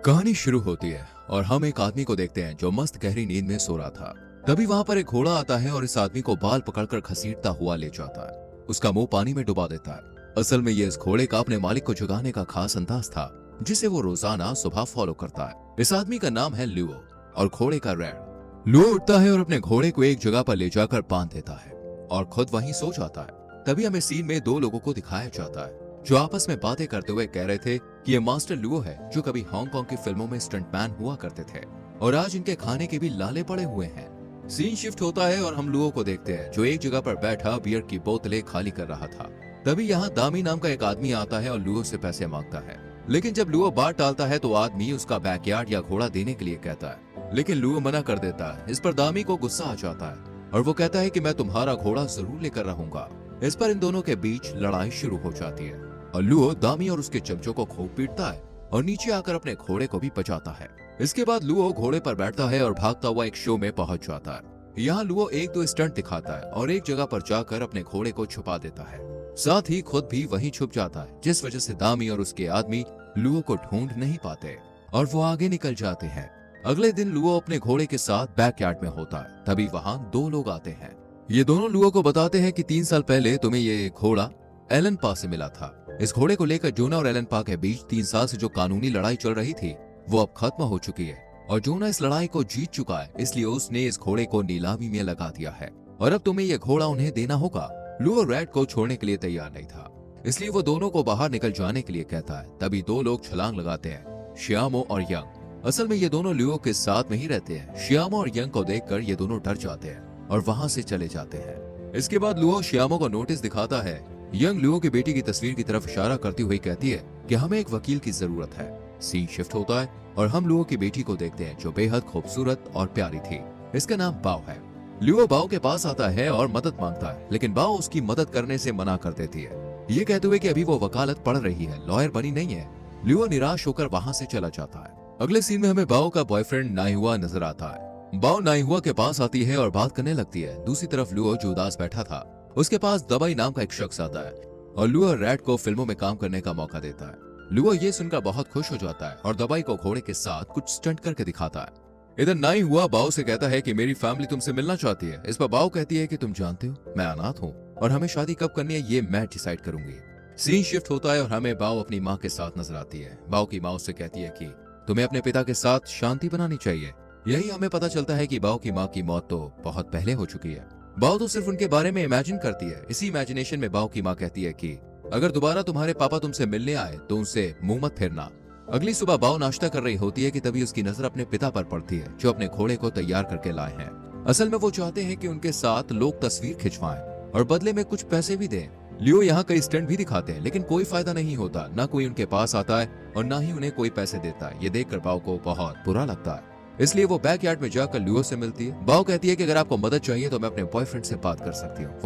कहानी शुरू होती है और हम एक आदमी को देखते हैं जो मस्त गहरी नींद में सो रहा था। तभी वहां पर एक घोड़ा आता है और इस आदमी को बाल पकड़कर घसीटता हुआ ले जाता है। उसका मुंह पानी में डुबा देता है। असल में ये इस घोड़े का अपने मालिक को जगाने का खास अंदाज था जिसे वो रोजाना सुबह फॉलो करता है। इस आदमी का नाम है लुओ और घोड़े का रेड। लुओ उठता है और अपने घोड़े को एक जगह पर ले जाकर बांध देता है और खुद वहीं सो जाता है। तभी हमें सीन में दो लोगों को दिखाया जाता है जो आपस में बातें करते हुए कह रहे थे कि ये मास्टर लुओ है जो कभी हांगकांग की फिल्मों में स्टंटमैन हुआ करते थे और आज इनके खाने के भी लाले पड़े हुए हैं। सीन शिफ्ट होता है और हम लुओ को देखते हैं जो एक जगह पर बैठा बियर की बोतलें खाली कर रहा था। तभी यहाँ दामी नाम का एक आदमी आता है और लुओ से पैसे मांगता है, लेकिन जब लुओ बात टालता है तो आदमी उसका बैकयार्ड या घोड़ा देने के लिए कहता है, लेकिन लुओ मना कर देता है। इस पर दामी को गुस्सा आ जाता है और वो कहता है कि मैं तुम्हारा घोड़ा जरूर लेकर रहूंगा। इस पर इन दोनों के बीच लड़ाई शुरू हो जाती है और लुओ दामी और उसके चमचों को खूब पीटता है और नीचे आकर अपने घोड़े को भी बचाता है। इसके बाद लुओ घोड़े पर बैठता है और भागता हुआ एक शो में पहुंच जाता है। यहाँ लुओ एक दो स्टंट दिखाता है और एक जगह पर जाकर अपने घोड़े को छुपा देता है, साथ ही खुद भी वहीं छुप जाता है, जिस वजह से दामी और उसके आदमी लुओ को ढूंढ नहीं पाते और वो आगे निकल जाते हैं। अगले दिन लुओ अपने घोड़े के साथ बैकयार्ड में होता है। तभी वहाँ दो लोग आते हैं। ये दोनों लुओ को बताते हैं कि 3 साल पहले तुम्हें ये घोड़ा एलन पा से मिला था। इस घोड़े को लेकर जोना और एलन पा के बीच 3 साल से जो कानूनी लड़ाई चल रही थी वो अब खत्म हो चुकी है और जोना इस लड़ाई को जीत चुका है, इसलिए उसने इस घोड़े को नीलामी में लगा दिया है और अब तुम्हें यह घोड़ा उन्हें देना होगा। लुओ रेड को छोड़ने के लिए तैयार नहीं था, इसलिए वो दोनों को बाहर निकल जाने के लिए कहता है। तभी दो लोग छलांग लगाते हैं, श्यामो और यंग। असल में ये दोनों लुओ के साथ में ही रहते हैं। श्यामो और यंग को देखकर ये दोनों डर जाते हैं और वहां से चले जाते हैं। इसके बाद लुओ श्यामो को नोटिस दिखाता है। यंग लुओ की बेटी की तस्वीर की तरफ इशारा करती हुई कहती है कि हमें एक वकील की जरूरत है। सीन शिफ्ट होता है और हम लुओ की बेटी को देखते हैं जो बेहद खूबसूरत और प्यारी थी। इसका नाम बाओ है। लुओ बाओ के पास आता है और मदद मांगता है, लेकिन बाओ उसकी मदद करने से मना कर देती है, ये कहते हुए कि अभी वो वकालत पढ़ रही है, लॉयर बनी नहीं है। लुओ निराश होकर वहाँ से चला जाता है। अगले सीन में हमें बाओ का बॉयफ्रेंड नाइहुआ नजर आता है। बाओ नाइहुआ के पास आती है और बात करने लगती है। दूसरी तरफ लुओ जो उदास बैठा था उसके पास दबाई नाम का एक शख्स आता है और लुओ रेड को फिल्मों में काम करने का मौका देता है। लुओ ये सुनकर बहुत खुश हो जाता है और दबाई को घोड़े के साथ कुछ स्टंट करके दिखाता है। इधर नाइहुआ बाओ से कहता है कि मेरी फैमिली तुमसे मिलना चाहती है। इस पर बाओ कहती है कि तुम जानते हो मैं अनाथ हूँ और हमें शादी कब करनी है ये मैं डिसाइड करूंगी। सीन शिफ्ट होता है और हमें बाओ अपनी माँ के साथ नजर आती है। बाओ की माँ उससे कहती है कि तुम्हें अपने पिता के साथ शांति बनानी चाहिए। यही हमें पता चलता है कि बाओ की माँ की मौत तो बहुत पहले हो चुकी है। बाओ तो सिर्फ उनके बारे में इमेजिन करती है। इसी इमेजिनेशन में बाओ की माँ कहती है कि अगर दोबारा तुम्हारे पापा तुमसे मिलने आए तो उनसे मुंह मत फेरना। अगली सुबह बाओ नाश्ता कर रही होती है कि तभी उसकी नजर अपने पिता पर पड़ती है जो अपने घोड़े को तैयार करके लाए हैं। असल में वो चाहते हैं कि उनके साथ लोग तस्वीर खिंचवाएं और बदले में कुछ पैसे भी दें। लियो यहाँ कई स्टंट भी दिखाते हैं, लेकिन कोई फायदा नहीं होता। ना कोई उनके पास आता है और ना ही उन्हें कोई पैसे देता है। ये देखकर बाओ को बहुत बुरा लगता है, इसलिए वो बैकयार्ड में जाकर लियो से मिलती है। बाओ कहती है कि अगर आपको मदद चाहिए तो मैं अपने बॉयफ्रेंड से बात कर सकती हूँ,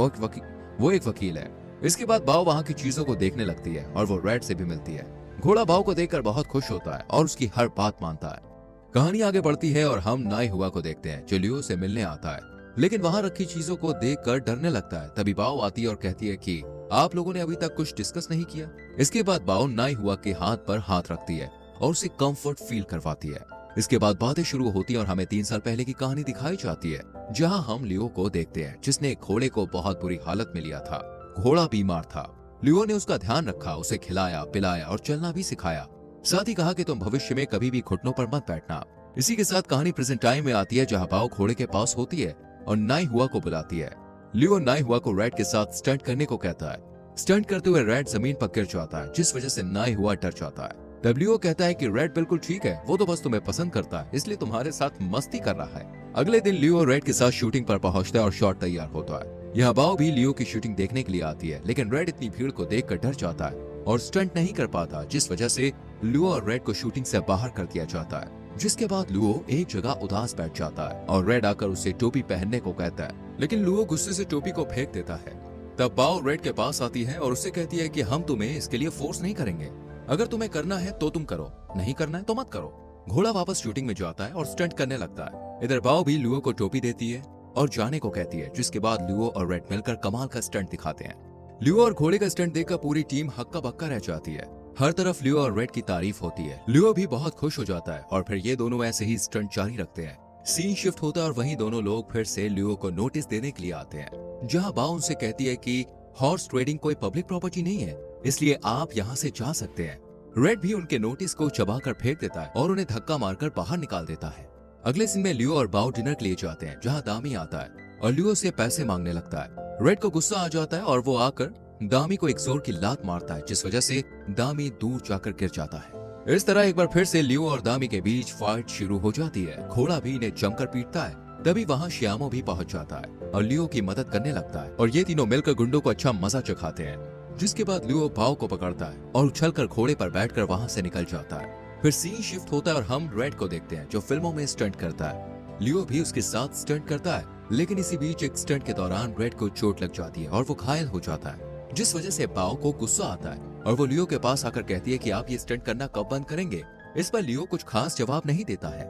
वो एक वकील है। इसके बाद बाओ वहाँ की चीजों को देखने लगती है और वो रेड से भी मिलती है। घोड़ा बाओ को देखकर बहुत खुश होता है और उसकी हर बात मानता है। कहानी आगे बढ़ती है और हम नाइहुआ को देखते हैं जो लियो से मिलने आता है, लेकिन वहाँ रखी चीजों को देखकर डरने लगता है। तभी बाओ आती है और कहती है कि आप लोगों ने अभी तक कुछ डिस्कस नहीं किया। इसके बाद बाओ नाइहुआ के हाथ पर हाथ रखती है और उसे कंफर्ट फील करवाती है। इसके बाद बातें शुरू होती हैं और हमें 3 साल पहले की कहानी दिखाई जाती है, जहां हम लियो को देखते हैं जिसने एक घोड़े को बहुत बुरी हालत में लिया था। घोड़ा बीमार था। लियो ने उसका ध्यान रखा, उसे खिलाया पिलाया और चलना भी सिखाया। साथ ही कहा कि तुम भविष्य में कभी भी घुटनों पर मत बैठना। इसी के साथ कहानी प्रेजेंट टाइम में आती है, जहाँ बाओ घोड़े के पास होती है और नाइहुआ को बुलाती है। लियो नाइहुआ को रेड के साथ स्टंट करने को कहता है। स्टंट करते हुए रेड जमीन पर गिर जाता है, जिस वजह से नाइहुआ डर जाता है। डब्ल्यूओ कहता है कि रेड बिल्कुल ठीक है, वो तो बस तुम्हें पसंद करता है, इसलिए तुम्हारे साथ मस्ती कर रहा है। अगले दिन लियो रेड के साथ शूटिंग पर पहुंचता है और शॉट तैयार होता है। यहाँ बाओ भी लियो की शूटिंग देखने के लिए आती है, लेकिन रेड इतनी भीड़ को देखकर डर जाता है और स्टंट नहीं कर पाता, जिस वजह से लियो और रेड को शूटिंग से बाहर कर दिया जाता है। जिसके बाद लियो एक जगह उदास बैठ जाता है और रेड आकर उसे टोपी पहनने को कहता है, लेकिन लियो गुस्से से टोपी को फेंक देता है। तब बाओ रेड के पास आती है और उससे कहती है कि हम तुम्हें इसके लिए फोर्स नहीं करेंगे, अगर तुम्हें करना है तो तुम करो, नहीं करना है तो मत करो। घोड़ा वापस शूटिंग में जाता है और स्टंट करने लगता है। इधर बाओ भी लियो को टोपी देती है और जाने को कहती है, जिसके बाद लियो और रेड मिलकर कमाल का स्टंट दिखाते हैं। लियो और घोड़े का स्टंट देखकर पूरी टीम हक्का बक्का रह जाती है। हर तरफ लियो और रेड की तारीफ होती है। लियो भी बहुत खुश हो जाता है और फिर ये दोनों ऐसे ही स्टंट जारी रखते हैं। सीन शिफ्ट होता है और वहीं दोनों लोग फिर से लियो को नोटिस देने के लिए आते हैं, जहां बाओ उनसे कहती है कि हॉर्स ट्रेडिंग कोई पब्लिक प्रॉपर्टी नहीं है, इसलिए आप यहाँ से जा सकते हैं। रेड भी उनके नोटिस को चबाकर फेंक देता है और उन्हें धक्का मारकर बाहर निकाल देता है। अगले सीन में लियो और बाओ डिनर के लिए जाते हैं, जहाँ दामी आता है और लियो से पैसे मांगने लगता है। रेड को गुस्सा आ जाता है और वो आकर दामी को एक जोर की लात मारता है, जिस वजह से दामी दूर जाकर गिर जाता है। इस तरह एक बार फिर से लियो और दामी के बीच फाइट शुरू हो जाती है। घोड़ा भी इन्हें जमकर पीटता है। तभी वहाँ श्यामो भी पहुंच जाता है और लियो की मदद करने लगता है और ये तीनों मिलकर गुंडों को अच्छा मजा चखाते हैं। जिसके बाद लियो बाओ को पकड़ता है और उछलकर घोड़े पर बैठकर वहाँ से निकल जाता है। फिर सीन शिफ्ट होता है और हम रेड को देखते हैं, जो फिल्मों में स्टंट करता है। लियो भी उसके साथ स्टंट करता है, लेकिन इसी बीच एक स्टंट के दौरान रेड को चोट लग जाती है और वो घायल हो जाता है, जिस वजह से बाओ को गुस्सा आता है और वो लियो के पास आकर कहती है कि आप ये स्टंट करना कब बंद करेंगे। इस पर लियो कुछ खास जवाब नहीं देता है।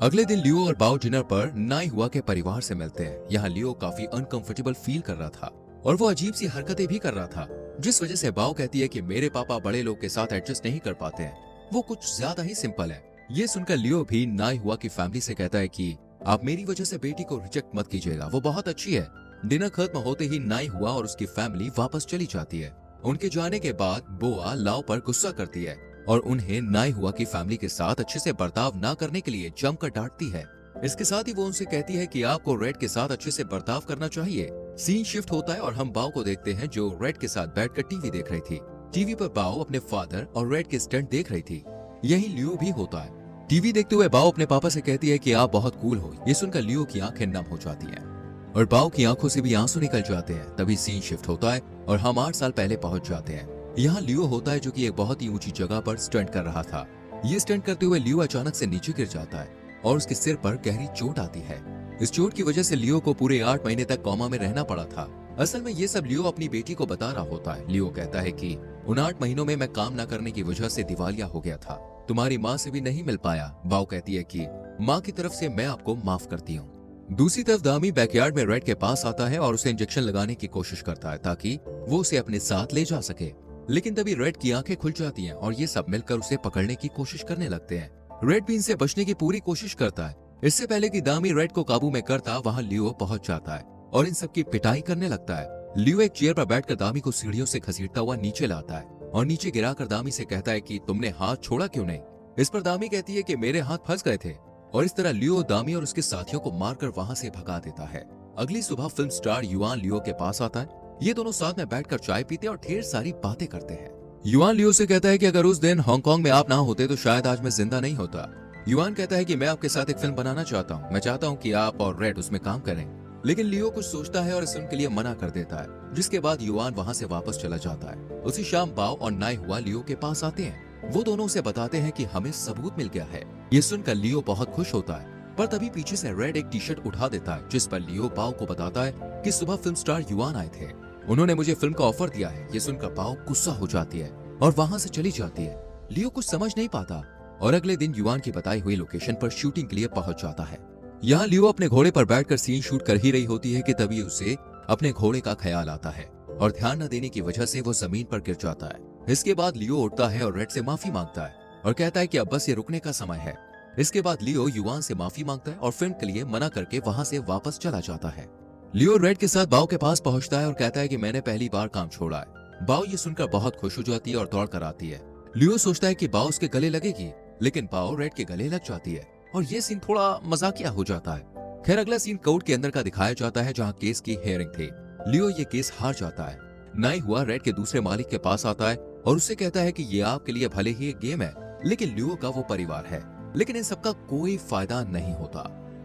अगले दिन लियो और बाओ डिनर पर नाई हुआ के परिवार से मिलते हैं। यहाँ लियो काफी अनकंफर्टेबल फील कर रहा था और वो अजीब सी हरकतें भी कर रहा था, जिस वजह से बाओ कहती है कि मेरे पापा बड़े लोग के साथ एडजस्ट नहीं कर पाते हैं, वो कुछ ज्यादा ही सिंपल है। ये सुनकर लियो भी नाई हुआ की फैमिली से कहता है कि आप मेरी वजह से बेटी को रिजेक्ट मत कीजिएगा, वो बहुत अच्छी है। डिनर खत्म होते ही नाई हुआ और उसकी फैमिली वापस चली जाती है। उनके जाने के बाद बोआ लाओ पर गुस्सा करती है और उन्हें नाई हुआ की फैमिली के साथ अच्छे से बर्ताव न करने के लिए जमकर डांटती है। इसके साथ ही वो उनसे कहती है कि आपको रेड के साथ अच्छे से बर्ताव करना चाहिए। सीन शिफ्ट होता है और हम बाओ को देखते हैं, जो रेड के साथ बैठकर टीवी देख रही थी। टीवी पर बाओ अपने फादर और रेड के स्टंट देख रही थी। यही लियो भी होता है। टीवी देखते हुए बाओ अपने पापा से कहती है कि आप बहुत कूल हो। ये सुनकर लियो की आंखें नम हो जाती हैं और बाओ की आंखों से भी आंसू निकल जाते हैं। तभी सीन शिफ्ट होता है और हम 8 साल पहले पहुंच जाते हैं। यहाँ लियो होता है, जो कि एक बहुत ही ऊंची जगह पर स्टंट कर रहा था। ये स्टंट करते हुए लियो अचानक से नीचे गिर जाता है और उसके सिर पर गहरी चोट आती है। इस चोट की वजह से लियो को पूरे 8 महीने तक कोमा में रहना पड़ा था। असल में ये सब लियो अपनी बेटी को बता रहा होता है। लियो कहता है कि उन 8 महीनों में मैं काम न करने की वजह से दिवालिया हो गया था, तुम्हारी माँ से भी नहीं मिल पाया। बाओ कहती है कि माँ की तरफ से मैं आपको माफ करती हूँ। दूसरी तरफ दामी बैकयार्ड में रेड के पास आता है और उसे इंजेक्शन लगाने की कोशिश करता है ताकि वो उसे अपने साथ ले जा सके, लेकिन तभी रेड की आंखें खुल जाती हैं और ये सब मिलकर उसे पकड़ने की कोशिश करने लगते हैं। रेड भी इनसे बचने की पूरी कोशिश करता है। इससे पहले कि दामी रेड को काबू में करता, वहाँ लियो पहुंच जाता है और इन सब की पिटाई करने लगता है। लियो एक चेयर पर बैठकर दामी को सीढ़ियों से घसीटता हुआ नीचे लाता है और नीचे गिराकर दामी से कहता है कि तुमने हाथ छोड़ा क्यों नहीं। इस पर दामी कहती है कि मेरे हाथ फंस गए थे और इस तरह लियो दामी और उसके साथियों को मारकर वहाँ से भगा देता है। अगली सुबह फिल्म स्टार युआन लियो के पास आता है। ये दोनों साथ में बैठकर चाय पीते और ढेर सारी बातें करते हैं। युआन लियो से कहता है कि अगर उस दिन हांगकांग में आप ना होते तो शायद आज मैं जिंदा नहीं होता। युआन कहता है कि मैं आपके साथ एक फिल्म बनाना चाहता हूँ, मैं चाहता हूँ कि आप और रेड उसमें काम करें। लेकिन लियो कुछ सोचता है और इस फिल्म के लिए मना कर देता है, जिसके बाद युआन वहाँ से वापस चला जाता है। उसी शाम बाओ और नाई हुआ लियो के पास आते हैं। वो दोनों उसे बताते हैं कि हमें सबूत मिल गया है। ये सुनकर लियो बहुत खुश होता है, पर तभी पीछे से रेड एक टी शर्ट उठा देता है, जिस पर लियो बाओ को बताता है कि सुबह फिल्म स्टार युआन आए थे, उन्होंने मुझे फिल्म का ऑफर दिया है। ये सुनकर बाओ गुस्सा हो जाती है और वहाँ से चली जाती है। लियो कुछ समझ नहीं पाता और अगले दिन युआन की बताई हुई लोकेशन पर शूटिंग के लिए पहुंच जाता है। यहाँ लियो अपने घोड़े पर बैठकर सीन शूट कर ही रही होती है कि तभी उसे अपने घोड़े का ख्याल आता है और ध्यान न देने की वजह से वो जमीन पर गिर जाता है। इसके बाद लियो उठता है और रेड से माफी मांगता है और कहता है कि अब बस ये रुकने का समय है। इसके बाद लियो युआन से माफी मांगता है और फिल्म के लिए मना करके वहाँ से वापस चला जाता है। लियो रेड के साथ बाओ के पास पहुंचता है और कहता है कि मैंने पहली बार काम छोड़ा है। बाओ ये सुनकर बहुत खुश हो जाती है और दौड़ कर आती है। लियो सोचता है कि बाओ उसके गले लगेगी, लेकिन बाओ रेड के गले लग जाती है और ये सीन थोड़ा मजाकिया हो जाता है। खैर अगला सीन कोर्ट के अंदर का दिखाया जाता है, जहाँ केस की हेयरिंग थी। लियो ये केस हार जाता है। नाई हुआ रेड के दूसरे मालिक के पास आता है और उससे कहता है कि ये आपके लिए भले ही एक गेम है, लेकिन लियो का वो परिवार है, लेकिन इन सबका कोई फायदा नहीं होता।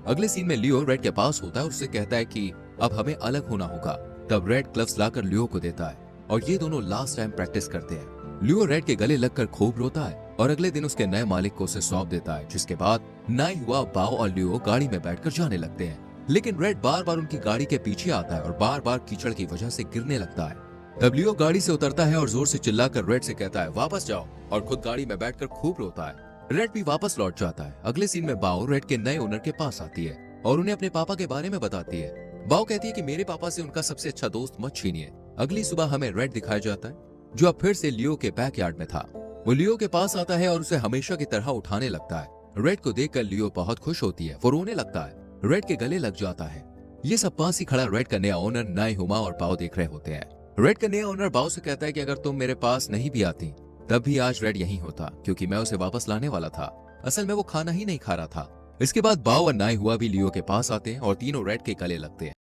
अगले सीन में लियो रेड के पास होता है और उससे कहता है कि अब हमें अलग होना होगा। तब रेड ग्लव्स लाकर लियो को देता है और ये दोनों लास्ट टाइम प्रैक्टिस करते हैं। लियो रेड के गले लगकर खूब रोता है और अगले दिन उसके नए मालिक को उसे सौंप देता है, जिसके बाद नाई हुआ बाओ और लियो गाड़ी में बैठकर जाने लगते हैं। लेकिन रेड बार बार उनकी गाड़ी के पीछे आता है और बार बार कीचड़ की वजह से गिरने लगता है। तब लियो गाड़ी से उतरता है और जोर से चिल्लाकर रेड से कहता है वापस जाओ, और खुद गाड़ी में बैठकर खूब रोता है। रेड भी वापस लौट जाता है। अगले सीन में बाओ रेड के नए ओनर के पास आती है और उन्हें अपने पापा के बारे में बताती है। बाओ कहती है कि मेरे पापा से उनका सबसे अच्छा दोस्त मत छीनिए। अगली सुबह हमें रेड दिखाया जाता है, जो अब फिर से लियो के बैकयार्ड में था। वो लियो के पास आता है और उसे हमेशा की तरह उठाने लगता है। रेड को देखकर लियो बहुत खुश होती है। वो रोने लगता है, रेड के गले लग जाता है। ये सब पास ही खड़ा रेड का नया ओनर नाई, हुमा और बाओ देख रहे होते हैं। रेड का नया ओनर बाओ से कहता है कि अगर तुम मेरे पास नहीं भी आती तब भी आज रेड यहीं होता, क्योंकि मैं उसे वापस लाने वाला था। असल में वो खाना ही नहीं खा रहा था। इसके बाद बाओ और नाई हुआ भी लियो के पास आते हैं और तीनों रेड के गले लगते हैं।